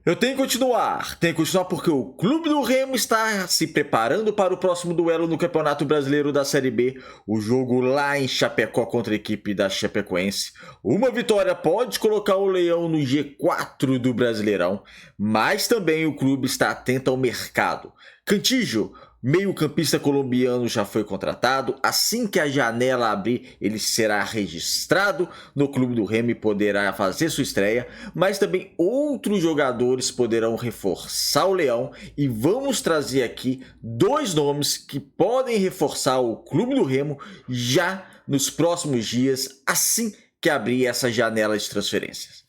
Eu tenho que continuar porque o Clube do Remo está se preparando para o próximo duelo no Campeonato Brasileiro da Série B, o jogo lá em Chapecó contra a equipe da Chapecoense. Uma vitória pode colocar o Leão no G4 do Brasileirão, mas também o clube está atento ao mercado. Cantígio, meio-campista colombiano, já foi contratado. Assim que a janela abrir, ele será registrado no Clube do Remo e poderá fazer sua estreia. Mas também outros jogadores poderão reforçar o Leão. E vamos trazer aqui dois nomes que podem reforçar o Clube do Remo já nos próximos dias, assim que abrir essa janela de transferências.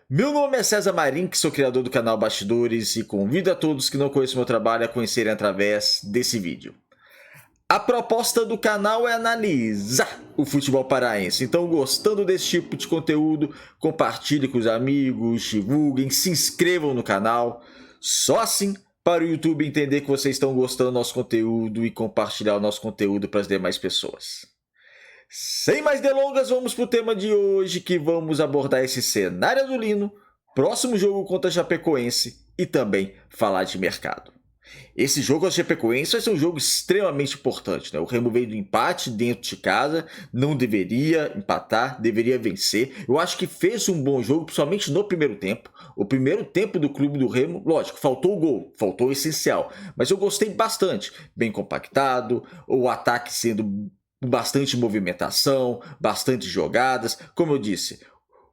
Meu nome é César Marim, que sou criador do canal Bastidores e convido a todos que não conhecem meu trabalho a conhecerem através desse vídeo. A proposta do canal é analisar o futebol paraense, então gostando desse tipo de conteúdo, compartilhe com os amigos, divulguem, se inscrevam no canal. Só assim para o YouTube entender que vocês estão gostando do nosso conteúdo e compartilhar o nosso conteúdo para as demais pessoas. Sem mais delongas, vamos para o tema de hoje, que vamos abordar esse cenário azulino, próximo jogo contra a Chapecoense e também falar de mercado. Esse jogo contra a Chapecoense vai ser um jogo extremamente importante, né? O Remo veio do empate dentro de casa, não deveria empatar, deveria vencer. Eu acho que fez um bom jogo, principalmente no primeiro tempo. O primeiro tempo do clube do Remo, lógico, faltou o gol, faltou o essencial, mas eu gostei bastante. Bem compactado, o ataque sendo bastante movimentação, bastante jogadas. Como eu disse,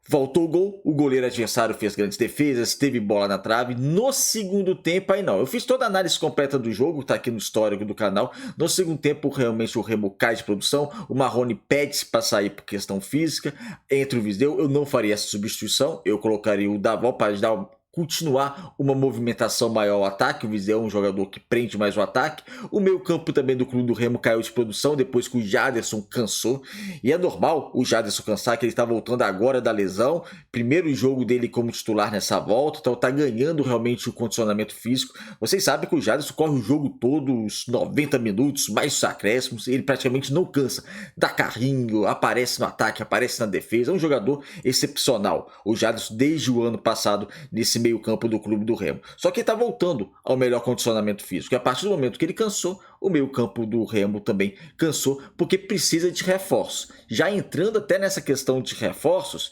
voltou o gol, o goleiro adversário fez grandes defesas, teve bola na trave. No segundo tempo, aí não. Eu fiz toda a análise completa do jogo, tá aqui no histórico do canal. No segundo tempo, realmente o Remo cai de produção. O Marrone pede para sair por questão física. Entre o Viseu, eu não faria essa substituição. Eu colocaria o Davó para dar continuar uma movimentação maior ao ataque. O Viseu é um jogador que prende mais o ataque. O meio campo também do Clube do Remo caiu de produção depois que o Jaderson cansou. E é normal o Jaderson cansar, que ele está voltando agora da lesão. Primeiro jogo dele como titular nessa volta, então está ganhando realmente o condicionamento físico. Vocês sabem que o Jaderson corre o jogo todo, os 90 minutos, mais os acréscimos. Ele praticamente não cansa. Dá carrinho, aparece no ataque, aparece na defesa. É um jogador excepcional. O Jaderson desde o ano passado nesse meio campo do Clube do Remo. Só que ele está voltando ao melhor condicionamento físico. E a partir do momento que ele cansou, o meio campo do Remo também cansou, porque precisa de reforços. Já entrando até nessa questão de reforços,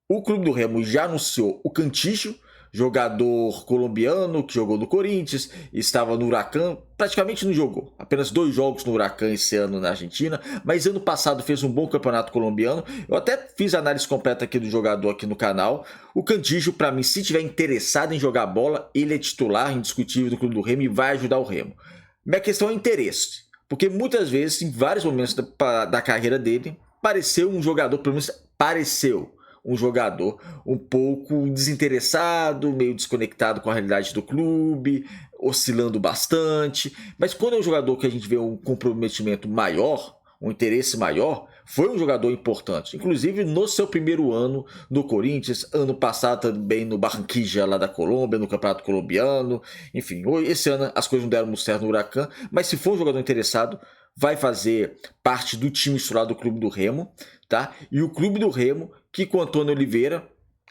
o Clube do Remo já anunciou o Cantígio, jogador colombiano que jogou no Corinthians, estava no Huracan, praticamente não jogou. Apenas 2 jogos no Huracan esse ano na Argentina, mas ano passado fez um bom campeonato colombiano. Eu até fiz a análise completa aqui do jogador aqui no canal. O Cantígio, para mim, se tiver interessado em jogar bola, ele é titular indiscutível do Clube do Remo e vai ajudar o Remo. Minha questão é interesse, porque muitas vezes, em vários momentos da carreira dele, pareceu um jogador, pelo menos pareceu um jogador um pouco desinteressado, meio desconectado com a realidade do clube, oscilando bastante. Mas quando é um jogador que a gente vê um comprometimento maior, um interesse maior, foi um jogador importante. Inclusive no seu primeiro ano no Corinthians, ano passado também no Barranquilla lá da Colômbia, no Campeonato Colombiano. Enfim, esse ano as coisas não deram muito certo no Huracan, mas se for um jogador interessado, vai fazer parte do time titular do Clube do Remo, tá? E o Clube do Remo, que com o Antônio Oliveira,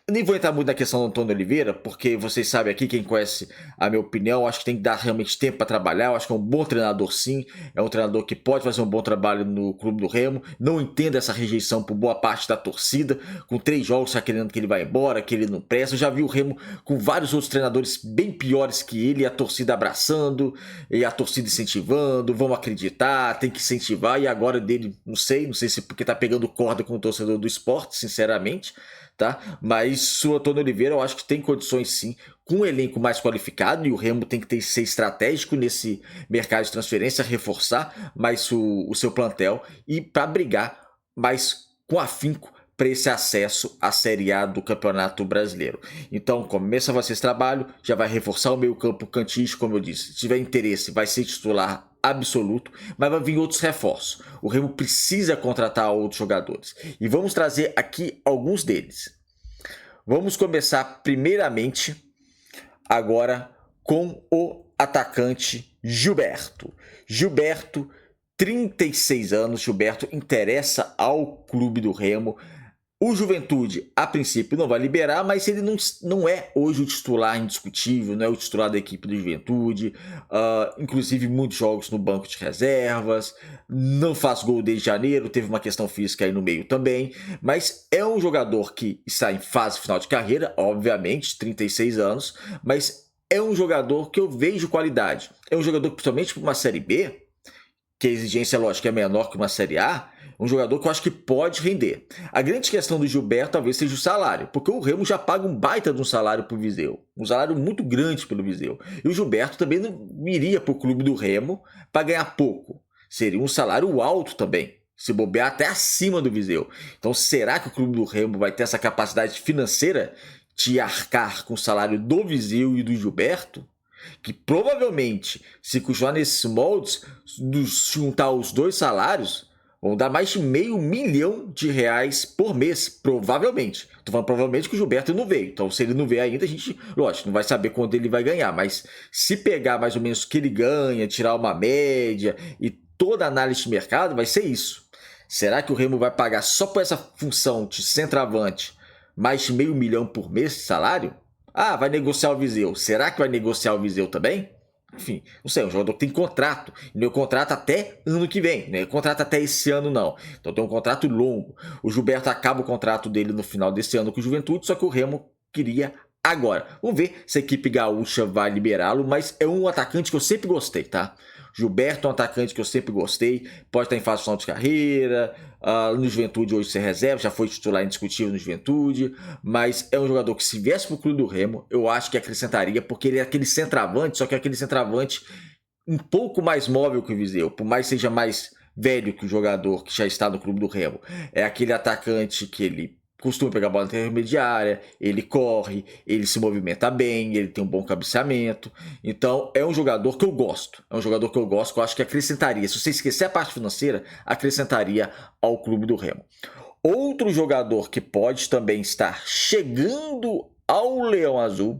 nem vou entrar muito na questão do Antônio Oliveira, porque vocês sabem aqui, quem conhece a minha opinião, acho que tem que dar realmente tempo para trabalhar. Eu acho que é um bom treinador, sim. É um treinador que pode fazer um bom trabalho no Clube do Remo. Não entendo essa rejeição por boa parte da torcida. Com 3 jogos, já querendo que ele vá embora, que ele não presta. Eu já vi o Remo com vários outros treinadores bem piores que ele, e a torcida abraçando, e a torcida incentivando. Vamos acreditar, tem que incentivar. E agora dele, não sei se porque tá pegando corda com o torcedor do esporte, sinceramente. Tá? Mas o Antônio Oliveira eu acho que tem condições sim, com um elenco mais qualificado, e o Remo tem que ser estratégico nesse mercado de transferência, reforçar mais o seu plantel e para brigar mais com afinco para esse acesso à Série A do Campeonato Brasileiro. Então começa a fazer esse trabalho, já vai reforçar o meio campo Cantígio, como eu disse. Se tiver interesse, vai ser titular absoluto, mas vai vir outros reforços. O Remo precisa contratar outros jogadores. E vamos trazer aqui alguns deles. Vamos começar primeiramente agora com o atacante Gilberto. Gilberto, 36 anos, Gilberto interessa ao Clube do Remo. O Juventude, a princípio, não vai liberar, mas ele não é hoje o titular indiscutível, não é o titular da equipe do Juventude, inclusive muitos jogos no banco de reservas, não faz gol desde janeiro, teve uma questão física aí no meio também, mas é um jogador que está em fase final de carreira, obviamente, 36 anos, mas é um jogador que eu vejo qualidade. É um jogador que, principalmente para uma Série B, que a exigência, lógico, é menor que uma Série A, um jogador que eu acho que pode render. A grande questão do Gilberto talvez seja o salário, porque o Remo já paga um baita de um salário para o Viseu, um salário muito grande pelo Viseu. E o Gilberto também não iria para o clube do Remo para ganhar pouco. Seria um salário alto também, se bobear até acima do Viseu. Então será que o clube do Remo vai ter essa capacidade financeira de arcar com o salário do Viseu e do Gilberto? Que provavelmente, se continuar nesses moldes, juntar os dois salários, vão dar mais de R$500 milhão por mês, provavelmente. Tô falando provavelmente que o Gilberto não veio. Então, se ele não veio ainda, a gente, lógico, não vai saber quanto ele vai ganhar. Mas se pegar mais ou menos o que ele ganha, tirar uma média e toda a análise de mercado, vai ser isso. Será que o Remo vai pagar só por essa função de centroavante mais de R$500 milhão por mês de salário? Ah, vai negociar o Viseu. Será que vai negociar o Viseu também? Enfim, não sei, é um jogador que tem contrato. E meu contrato até ano que vem, né? Contrato até esse ano não. Então tem um contrato longo. O Gilberto acaba o contrato dele no final desse ano com o Juventude, só que o Remo queria agora. Vamos ver se a equipe gaúcha vai liberá-lo, mas é um atacante que eu sempre gostei, tá? Gilberto é um atacante que eu sempre gostei, pode estar em fase final de carreira, no Juventude hoje ser reserva, já foi titular indiscutível no Juventude, mas é um jogador que se viesse para o clube do Remo, eu acho que acrescentaria, porque ele é aquele centroavante, só que é aquele centroavante um pouco mais móvel que o Viseu, por mais seja mais velho que o jogador que já está no clube do Remo. É aquele atacante que ele costuma pegar a bola intermediária, ele corre, ele se movimenta bem, ele tem um bom cabeceamento. Então, é um jogador que eu gosto. É um jogador que eu gosto, que eu acho que acrescentaria. Se você esquecer a parte financeira, acrescentaria ao clube do Remo. Outro jogador que pode também estar chegando ao Leão Azul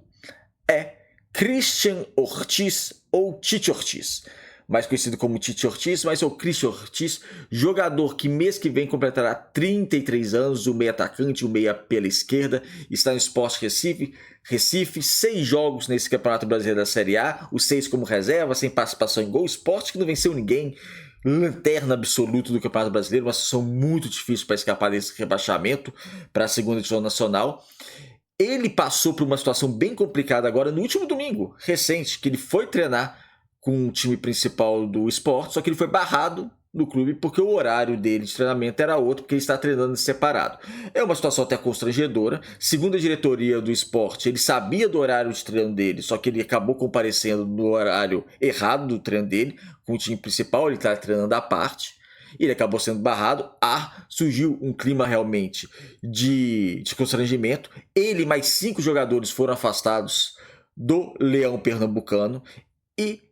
é Christian Ortiz ou Tite Ortiz, mais conhecido como Tite Ortiz, mas é o Christian Ortiz, jogador que mês que vem completará 33 anos, o meia atacante, o meia pela esquerda, está no Sport Recife, 6 jogos nesse Campeonato Brasileiro da Série A, os 6 como reserva, sem participação em gol, Sport que não venceu ninguém, lanterna absoluta do Campeonato Brasileiro, uma situação muito difícil para escapar desse rebaixamento para a segunda divisão nacional. Ele passou por uma situação bem complicada agora no último domingo, recente, que ele foi treinar com o time principal do Sport, só que ele foi barrado no clube porque o horário dele de treinamento era outro, porque ele está treinando separado. É uma situação até constrangedora. Segundo a diretoria do Sport, ele sabia do horário de treino dele, só que ele acabou comparecendo no horário errado do treino dele, com o time principal, ele está treinando à parte. Ele acabou sendo barrado, surgiu um clima realmente de constrangimento. Ele e mais 5 jogadores foram afastados do Leão Pernambucano e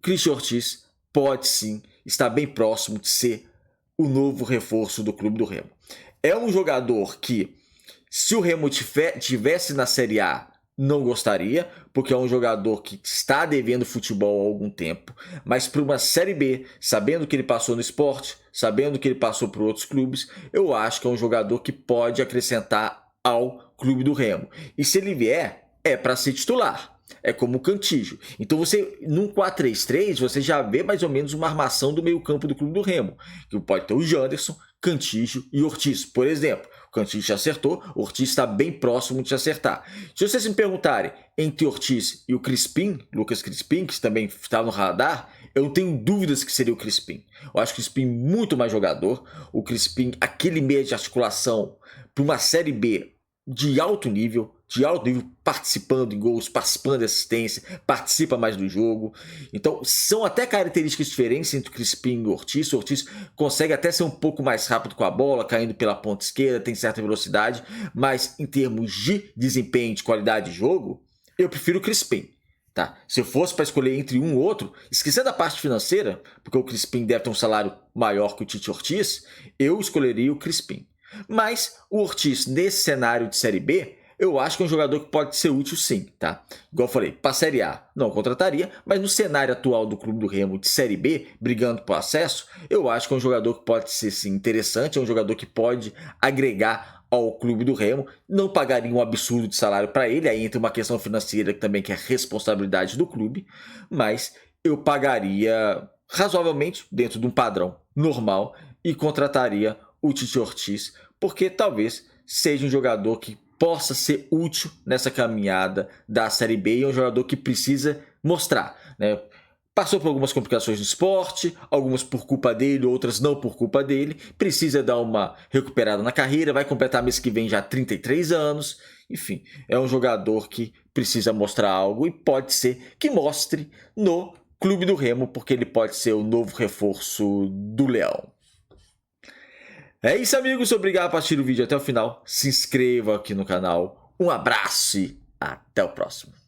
Christian Ortiz pode sim estar bem próximo de ser o novo reforço do clube do Remo. É um jogador que, se o Remo tivesse na Série A, não gostaria, porque é um jogador que está devendo futebol há algum tempo, mas para uma Série B, sabendo que ele passou no Sport, sabendo que ele passou por outros clubes, eu acho que é um jogador que pode acrescentar ao clube do Remo. E se ele vier, é para ser titular. É como o Cantígio. Então você, num 4-3-3, você já vê mais ou menos uma armação do meio campo do clube do Remo. Que pode ter o Janderson, Cantígio e Ortiz, por exemplo. O Cantígio já acertou, o Ortiz está bem próximo de acertar. Se vocês me perguntarem entre Ortiz e o Crispim, Lucas Crispim, que também está no radar, eu não tenho dúvidas que seria o Crispim. Eu acho o Crispim muito mais jogador. O Crispim, aquele meio de articulação para uma Série B de alto nível, participando em gols, participando de assistência, participa mais do jogo. Então, são até características diferentes entre o Crispim e o Ortiz. O Ortiz consegue até ser um pouco mais rápido com a bola, caindo pela ponta esquerda, tem certa velocidade, mas em termos de desempenho, de qualidade de jogo, eu prefiro o Crispim. Tá? Se eu fosse para escolher entre um ou outro, esquecendo a parte financeira, porque o Crispim deve ter um salário maior que o Tite Ortiz, eu escolheria o Crispim. Mas o Ortiz, nesse cenário de Série B, eu acho que é um jogador que pode ser útil sim, tá? Igual eu falei, para a Série A não contrataria, mas no cenário atual do Clube do Remo de Série B, brigando por acesso, eu acho que é um jogador que pode ser sim interessante, é um jogador que pode agregar ao Clube do Remo, não pagaria um absurdo de salário para ele, aí entra uma questão financeira também que é responsabilidade do clube, mas eu pagaria razoavelmente dentro de um padrão normal e contrataria o Tite Ortiz, porque talvez seja um jogador que possa ser útil nessa caminhada da Série B e é um jogador que precisa mostrar, né? Passou por algumas complicações no esporte, algumas por culpa dele, outras não por culpa dele. Precisa dar uma recuperada na carreira, vai completar mês que vem já 33 anos. Enfim, é um jogador que precisa mostrar algo e pode ser que mostre no Clube do Remo, porque ele pode ser o novo reforço do Leão. É isso, amigos. Obrigado por assistir o vídeo até o final. Se inscreva aqui no canal. Um abraço e até o próximo.